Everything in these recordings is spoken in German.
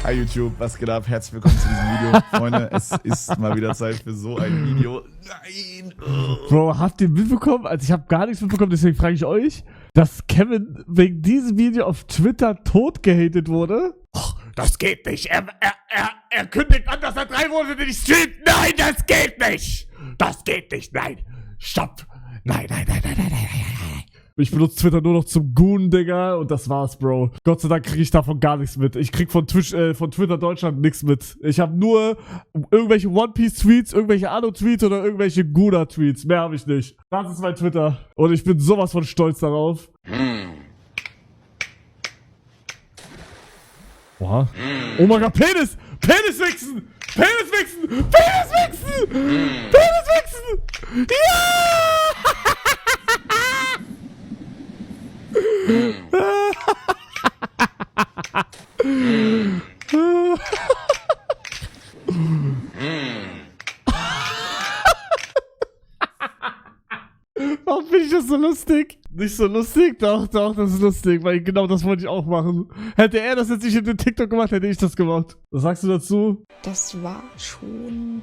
Hi YouTube, was geht ab? Herzlich willkommen zu diesem Video. Freunde, es ist mal wieder Zeit für so ein Video. Nein! Bro, habt ihr mitbekommen? Also ich habe gar nichts mitbekommen, deswegen frage ich euch, dass Kevin wegen diesem Video auf Twitter tot gehatet wurde. Oh, das geht nicht. Er kündigt an, dass er 3 Monate nicht streamt. Nein, das geht nicht. Das geht nicht. Nein. Stopp. Nein. Ich benutze Twitter nur noch zum Goon, Digga, und das war's, Bro. Gott sei Dank kriege ich davon gar nichts mit. Ich krieg von Twitter Deutschland nichts mit. Ich habe nur irgendwelche One-Piece-Tweets, irgendwelche Anno-Tweets oder irgendwelche Guna-Tweets. Mehr habe ich nicht. Das ist mein Twitter. Und ich bin sowas von stolz darauf. Oha. Oh mein Gott, Penis! Penis wichsen! Penis wichsen! Penis wichsen! Penis wichsen! Ja! Warum finde ich das so lustig? Nicht so lustig? Doch, das ist lustig, weil genau das wollte ich auch machen. Hätte er das jetzt nicht in den TikTok gemacht, hätte ich das gemacht. Was sagst du dazu? Das war schon,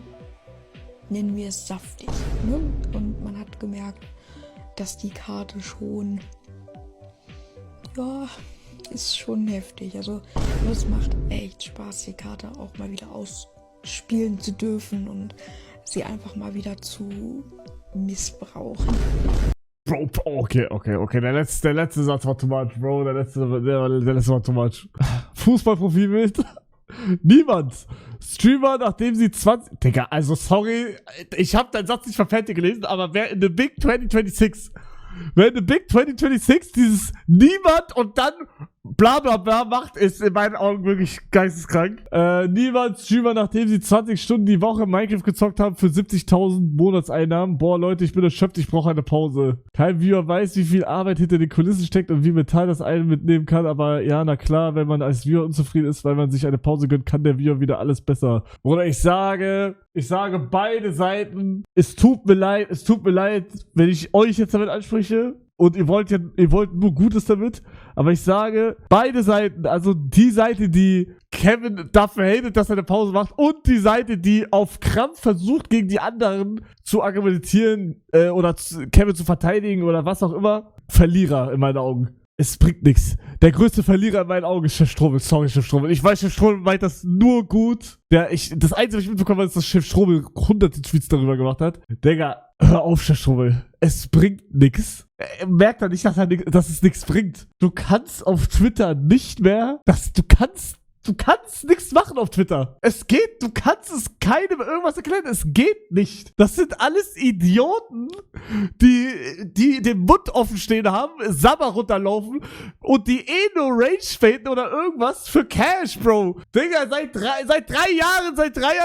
nennen wir es saftig, ne? Und man hat gemerkt, dass die Karte schon, ja, ist schon heftig. Also es macht echt Spaß, die Karte auch mal wieder ausspielen zu dürfen und sie einfach mal wieder zu missbrauchen. Bro, okay. Der letzte Satz war too much, Bro. Der letzte war too much. Fußballprofilbild. Niemand. Streamer, nachdem sie 20... Digga, also sorry. Ich habe deinen Satz nicht fertig gelesen, aber wer in The Big 2026... Wer in The Big 2026 dieses niemand und dann bla bla bla macht, ist in meinen Augen wirklich geisteskrank. Niemand Streamer, nachdem sie 20 Stunden die Woche Minecraft gezockt haben für 70.000 Monatseinnahmen. Boah, Leute, ich bin erschöpft, ich brauche eine Pause. Kein Viewer weiß, wie viel Arbeit hinter den Kulissen steckt und wie mental das einen mitnehmen kann. Aber ja, na klar, wenn man als Viewer unzufrieden ist, weil man sich eine Pause gönnt, kann der Viewer wieder alles besser. Oder ich sage beide Seiten, es tut mir leid, wenn ich euch jetzt damit anspreche. Und ihr wollt nur Gutes damit. Aber ich sage, beide Seiten, also die Seite, die Kevin dafür hatet, dass er eine Pause macht, und die Seite, die auf Krampf versucht, gegen die anderen zu argumentieren oder Kevin zu verteidigen oder was auch immer, Verlierer in meinen Augen. Es bringt nichts. Der größte Verlierer in meinen Augen ist Chef Strobel. Sorry, Chef Strobel. Ich weiß, Chef Strobel meint das nur gut. Das Einzige, was ich mitbekommen habe, ist, dass Chef Strobel hunderte Tweets darüber gemacht hat. Digga, hör auf, Chef Strobel. Es bringt nichts. Merkt er nicht, dass es nichts bringt. Du kannst auf Twitter nicht mehr, du kannst nichts machen auf Twitter. Du kannst es keinem irgendwas erklären. Es geht nicht. Das sind alles Idioten, die den Mund offen stehen haben, Sabber runterlaufen und die nur Rage faden oder irgendwas für Cash, Bro. Digga, seit 3 Jahren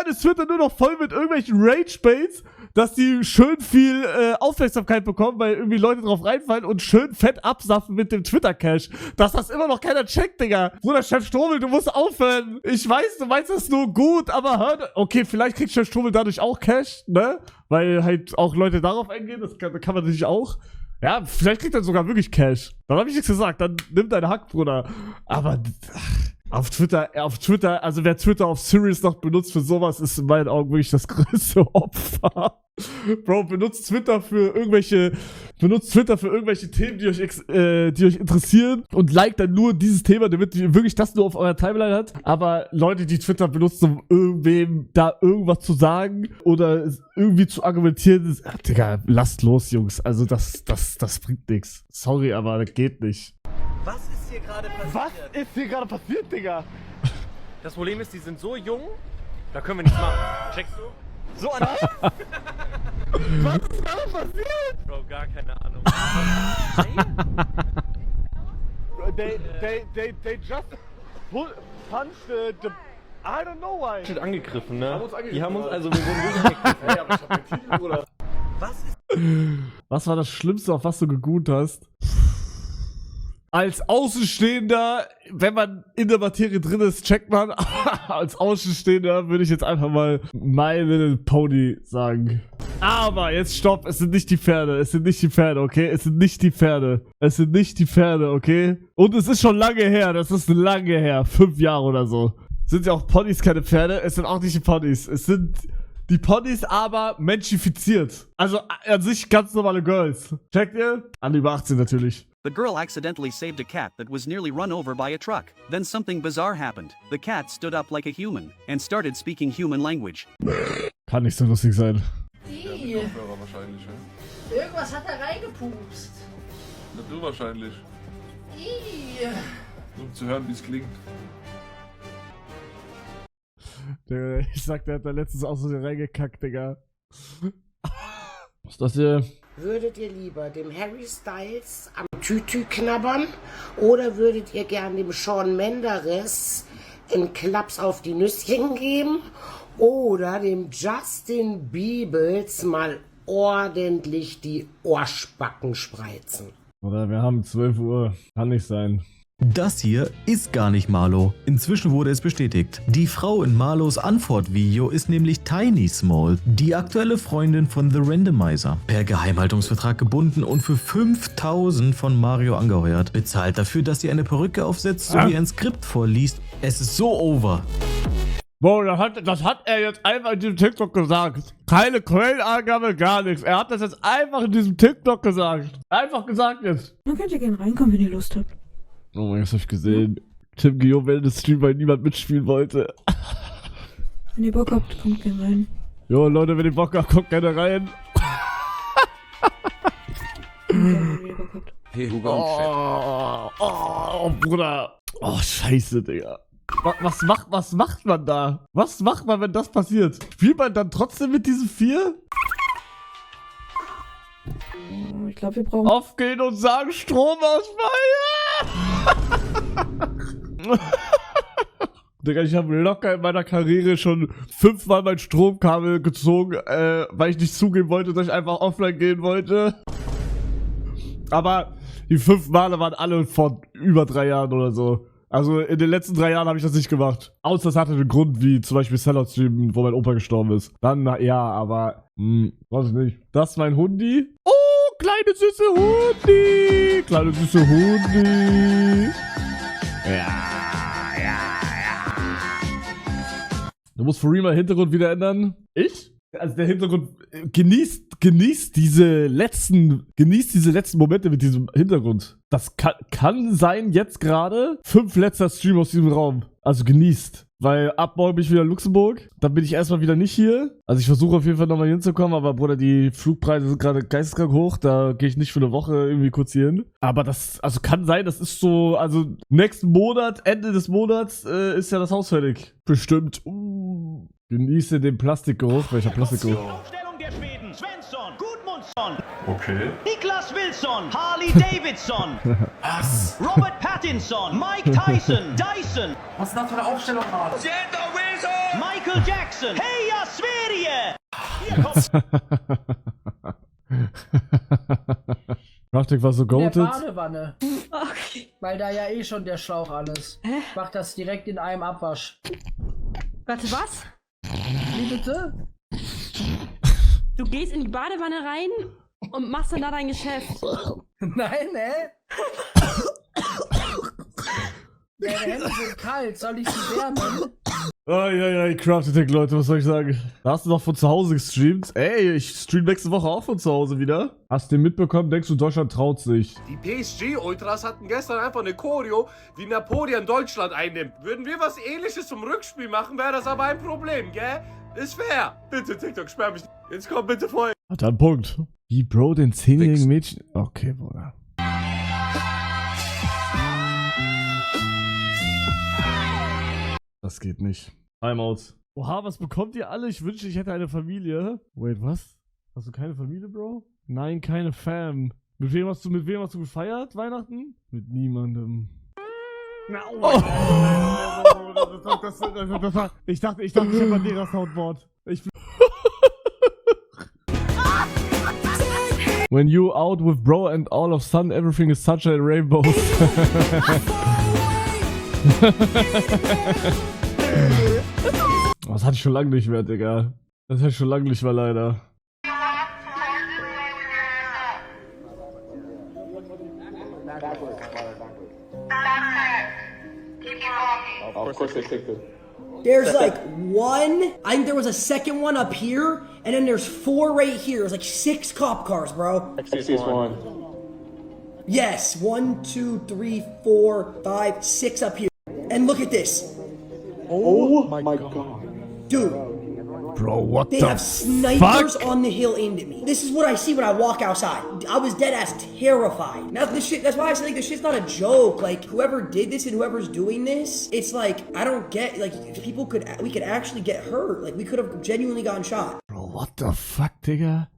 ist Twitter nur noch voll mit irgendwelchen Rage-Baits, dass die schön viel Aufmerksamkeit bekommen, weil irgendwie Leute drauf reinfallen und schön fett absaffen mit dem Twitter-Cash. Dass das immer noch keiner checkt, Digga. Bruder, Chef Strobel, du musst aufhören. Ich weiß, du meinst das nur gut, aber okay, vielleicht kriegt Chef Strobel dadurch auch Cash, ne? Weil halt auch Leute darauf eingehen, das kann man natürlich auch. Ja, vielleicht kriegt er sogar wirklich Cash. Dann habe ich nichts gesagt, dann nimm deinen Hack, Bruder. Aber auf Twitter, also wer Twitter auf Serious noch benutzt für sowas, ist in meinen Augen wirklich das größte Opfer. Bro, benutzt Twitter für irgendwelche Themen, die euch interessieren, und liked dann nur dieses Thema, damit ihr wirklich das nur auf eurer Timeline hat. Aber Leute, die Twitter benutzen, um irgendwem da irgendwas zu sagen oder irgendwie zu argumentieren, Digga, lasst los, Jungs. Also das bringt nichts. Sorry, aber das geht nicht. Was ist hier gerade passiert? Was ist hier gerade passiert, Digga? Das Problem ist, die sind so jung, da können wir nichts machen. Checkst du? So an. Was ist da passiert? Bro, gar keine Ahnung. They just punched the... I don't know why. Shit angegriffen, ne? Die haben uns, also wir wurden wirklich angegriffen. Hey, aber ich hab den Titel, Bruder. Was war das Schlimmste, auf was du gegoont hast? Als Außenstehender, wenn man in der Materie drin ist, checkt man. Als Außenstehender würde ich jetzt einfach mal My Little Pony sagen. Aber jetzt stopp, es sind nicht die Pferde, okay? Es sind nicht die Pferde, okay? Und es ist schon lange her, das ist lange her, 5 Jahre oder so. sind ja auch Ponys keine Pferde. Es sind auch nicht die Ponys. Es sind die Ponys, aber menschifiziert. Also an sich ganz normale Girls. Checkt ihr? Alle über 18 natürlich. The girl accidentally saved a cat that was nearly run over by a truck. Then something bizarre happened. The cat stood up like a human and started speaking human language. Kann nicht so lustig sein. Kopfhörer wahrscheinlich, ja? Irgendwas hat er reingepupst. Na, du wahrscheinlich. Nur um zu hören, wie es klingt. Ich sag, der hat da letztens auch so reingekackt, Digga. Was ist das hier? Würdet ihr lieber dem Harry Styles am Tütü knabbern oder würdet ihr gern dem Shawn Menderes einen Klaps auf die Nüsschen geben oder dem Justin Bieber mal ordentlich die Ohrspacken spreizen? Oder wir haben 12 Uhr. Kann nicht sein. Das hier ist gar nicht Marlo. Inzwischen wurde es bestätigt. Die Frau in Marlos Antwortvideo ist nämlich Tiny Small, die aktuelle Freundin von The Randomizer. Per Geheimhaltungsvertrag gebunden und für 5.000 von Mario angeheuert. Bezahlt dafür, dass sie eine Perücke aufsetzt sowie ein Skript vorliest. Es ist so over. Bro, das hat er jetzt einfach in diesem TikTok gesagt. Keine Quellenangabe, gar nichts. Er hat das jetzt einfach in diesem TikTok gesagt. Einfach gesagt jetzt. Dann könnt ihr gerne reinkommen, wenn ihr Lust habt. Oh mein Gott, das hab ich gesehen. Tim Guillaume will das Stream, weil niemand mitspielen wollte. Wenn ihr Bock habt, kommt gerne rein. Jo, Leute, wenn ihr Bock habt, kommt gerne rein. Wenn ihr Bock habt. Oh, Bruder. Oh, scheiße, Digga. Was macht man da? Was macht man, wenn das passiert? Spielt man dann trotzdem mit diesen 4? Ich glaube, wir brauchen... Aufgehen und sagen Stromausfall. Digga, ich habe locker in meiner Karriere schon 5-mal mein Stromkabel gezogen, weil ich nicht zugeben wollte, dass ich einfach offline gehen wollte. Aber die 5 Male waren alle vor über 3 Jahren oder so. Also in den letzten 3 Jahren habe ich das nicht gemacht. Außer das hatte einen Grund, wie zum Beispiel Sellout-Stream, wo mein Opa gestorben ist. Dann, ja, aber, weiß ich nicht. Das ist mein Hundi. Oh, kleine süße Hundi. Kleine süße Hundi. Ja. Du musst for real mal Hintergrund wieder ändern. Ich? Also der Hintergrund, genießt diese letzten Momente mit diesem Hintergrund. Das kann sein jetzt gerade 5 letzter Stream aus diesem Raum. Also genießt. Weil ab morgen bin ich wieder in Luxemburg. Dann bin ich erstmal wieder nicht hier. Also ich versuche auf jeden Fall nochmal hinzukommen, aber Bruder, die Flugpreise sind gerade geisteskrank hoch. Da gehe ich nicht für eine Woche irgendwie kurz hier hin. Aber das, also kann sein, das ist so, also nächsten Monat, Ende des Monats, ist ja das Haus fertig. Bestimmt. Genieße den Plastikgeruch. Welcher Plastikgeruch? Aufstellung der Schweden: Svensson, Gudmundsson, Okay. Niklas Wilson, Harley Davidson, Robert Pattinson, Mike Tyson, Dyson, Was ist das für eine Aufstellung gerade? Michael Jackson, Heya Sverige! Kraftig war so In der goated. Badewanne. Okay. Weil da ja eh schon der Schlauch an ist. Ich mach das direkt in einem Abwasch. Warte, was? Wie bitte? Du gehst in die Badewanne rein und machst dann da dein Geschäft. Nein, ne? Meine Hände sind kalt, soll ich sie wärmen? Ai, Crafted, Leute, was soll ich sagen? Da hast du noch von zu Hause gestreamt. Ey, ich stream nächste Woche auch von zu Hause wieder. Hast du den mitbekommen? Denkst du, Deutschland traut sich? Die PSG-Ultras hatten gestern einfach eine Choreo, wie Napoleon Deutschland einnimmt. Würden wir was Ähnliches zum Rückspiel machen, wäre das aber ein Problem, gell? Ist fair. Bitte, TikTok, sperr mich. Jetzt komm bitte vorher. Hat er einen Punkt. Wie, Bro, den 10-jährigen Mädchen... Okay, Bruder. Das geht nicht. Timeout. Oha, was bekommt ihr alle? Ich wünschte, ich hätte eine Familie. Wait, was? Hast du keine Familie, Bro? Nein, keine Fam. Mit wem hast du gefeiert, Weihnachten? Mit niemandem. Oh. Ich dachte, ich hätte mal Lehrer Soundboard. When you out with bro and all of sudden everything is such a rainbow. Das hatte ich schon lange nicht mehr, Digga. Das hatte ich schon lange nicht mehr, leider. Of course they picked it. There's like one, I think there was a second one up here, and then there's 4 right here. There's like 6 cop cars, bro. XS1. Yes, 1, 2, 3, 4, 5, 6 up here. And look at this. Oh my god. Dude. Bro, what They the have snipers fuck? on the hill aimed at me. This is what I see when I walk outside. I was dead ass terrified. Now this shit, that's why I say like, this shit's not a joke. Like whoever did this and whoever's doing this, it's like I don't get like we could actually get hurt. Like we could have genuinely gotten shot. Bro, what the fuck, Digga?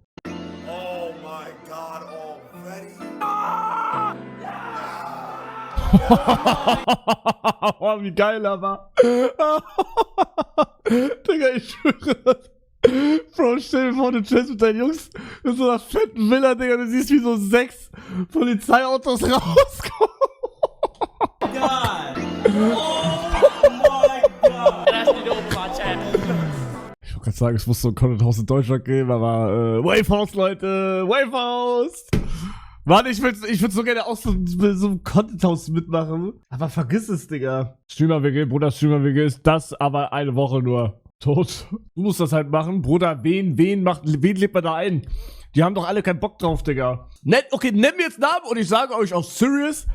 Oh my god, already? Oh, wie geil aber. Digga, ich schwöre. Bro, stell dir vor, du chillst mit deinen Jungs in so einer fetten Villa, Digga, du siehst wie so 6 Polizeiautos rauskommen. God. Oh my god. Lass die doof mal, Chat. Ich wollte gerade sagen, es muss so ein Content-Haus in Deutschland geben, aber Wavehouse, Leute, Wavehouse! Mann, ich würd so gerne auch so einem Content-Haus mitmachen. Aber vergiss es, Digga. Streamer-WG, Bruder, Streamer-WG ist das, aber eine Woche nur. Tot. Du musst das halt machen. Bruder, wen lebt man da ein? Die haben doch alle keinen Bock drauf, Digga. Okay, nenn mir jetzt Namen und ich sage euch auf Serious,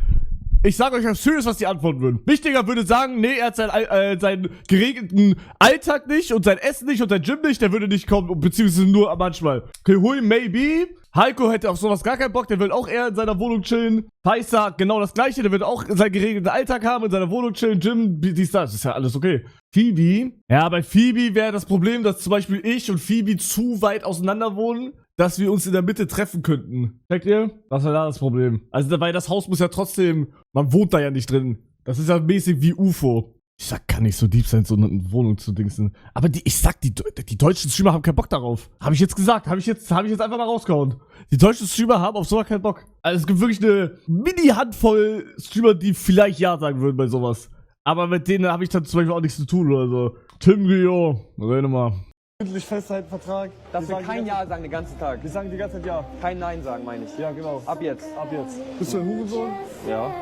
was die antworten würden. Wichtiger würde sagen, nee, er hat seinen geregelten Alltag nicht und sein Essen nicht und sein Gym nicht, der würde nicht kommen, beziehungsweise nur manchmal. Okay, Hui, maybe. Heiko hätte auf sowas gar keinen Bock, der will auch eher in seiner Wohnung chillen. Faisal, genau das gleiche, der wird auch seinen geregelten Alltag haben, in seiner Wohnung chillen, Gym, dies, das, ist ja alles okay. Phoebe, ja, bei Phoebe wäre das Problem, dass zum Beispiel ich und Phoebe zu weit auseinander wohnen, dass wir uns in der Mitte treffen könnten. Checkt ihr? Das wäre da das Problem. Also, weil das Haus muss ja trotzdem, man wohnt da ja nicht drin. Das ist ja mäßig wie UFO. Ich sag, kann nicht so deep sein, so eine Wohnung zu dingsen. Aber ich sag, die deutschen Streamer haben keinen Bock darauf. Habe ich jetzt gesagt. Habe ich jetzt einfach mal rausgehauen. Die deutschen Streamer haben auf sowas keinen Bock. Also es gibt wirklich eine Mini-Handvoll Streamer, die vielleicht Ja sagen würden bei sowas. Aber mit denen habe ich dann zum Beispiel auch nichts zu tun oder so. Tim Rio, rede mal. Endlich festhalten, Vertrag. Dass wir kein Ja sagen den ganzen Tag. Wir sagen die ganze Zeit Ja. Kein Nein sagen, meine ich. Ja, genau. Ab jetzt. Ab jetzt. Bist du ein Hurensohn? Ja.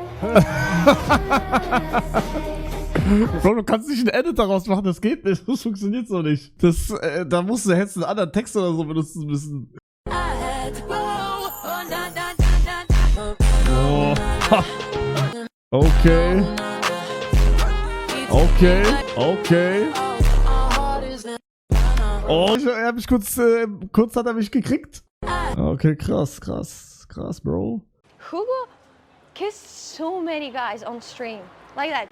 Bro, du kannst nicht einen Edit daraus machen, das geht nicht. Das funktioniert so nicht. Da hättest du einen anderen Text oder so benutzen müssen. Oh. Okay. Oh, er hat mich kurz hat er mich gekriegt. Okay, krass, Bro. Hugo kissed so many guys on stream. Like that.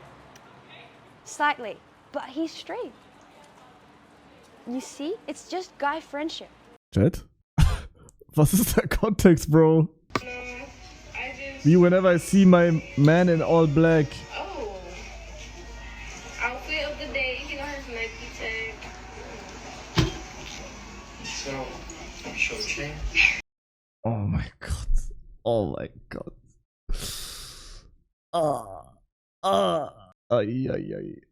Slightly. But he's straight. You see? It's just guy friendship. Chat? Was ist der Kontext, Bro? Me whenever I see my man in all black. Oh. Outfit of the day, you know his Nike tag. So, show chain. Oh mein Gott. Oh mein Gott. Ai.